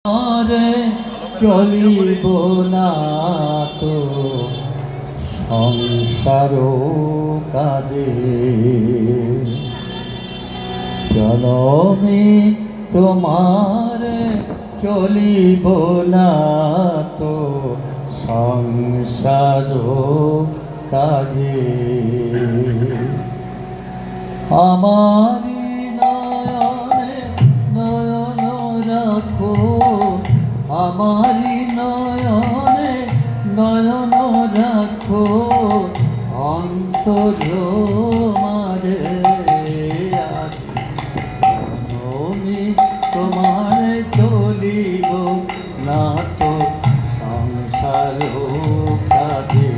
আরে চলিব না তো সংসার কাজে, জনমে তোমার চলিব না তো সংসার কাজে। আমারি নয়নে নয়ন রাখো, আমারি নয়নে নয়ন রাখো, অন্তর মারে আমি তোমার চলিব না তো সংসার কাজে।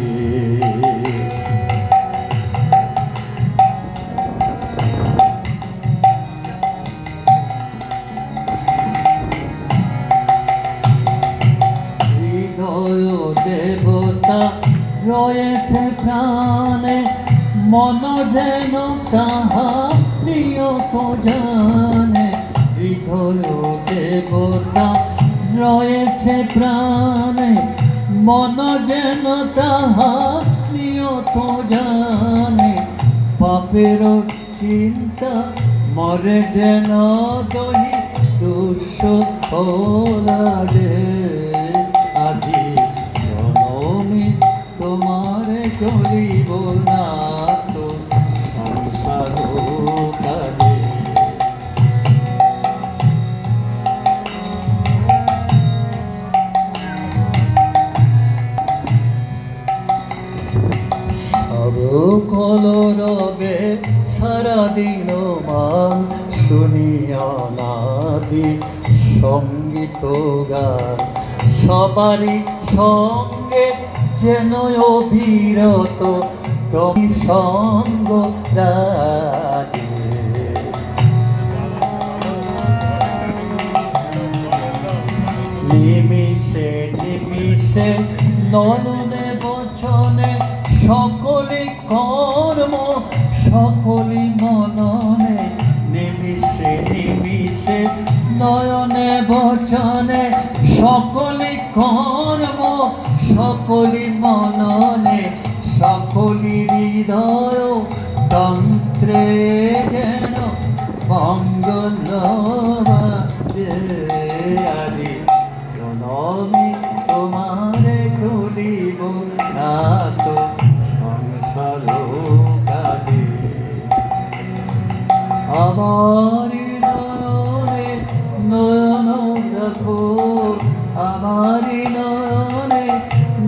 দেবতা রয়েছে প্রাণে, মন যেন তাহা নিয়ত জানে। হৃদয় দেবতা রয়েছে প্রাণে, মন যেন তাহা নিয়ত জানে। পাপের চিন্তা মরে যেন দহি দুঃস লাগে। আজি জনমে তোমার চলিব না তো সংসার কাজে। সব রবে সারাদিন মান শুনিয়া নাদি সঙ্গীত গান। সবারই সঙ্গে যেন অবিরত তুমি সঙ্গ রাজে। নিমিষে নিমিষে নয়নে বচনে সকলে কর্ম সকলে মননে। নিমিষে নিমিষে নয়নে বচনে সকলে কর্ম সকলে মননে। সকলে হৃদয় তন্ত্রে যেন মঙ্গল বাজে। আদি জনমে তোমারে চলিব না তো সংসার কাজে। আমারি নয়নে নয়ন রাখো, আমারি নয়নে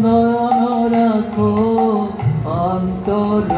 নয়ন রাখো, অন্তর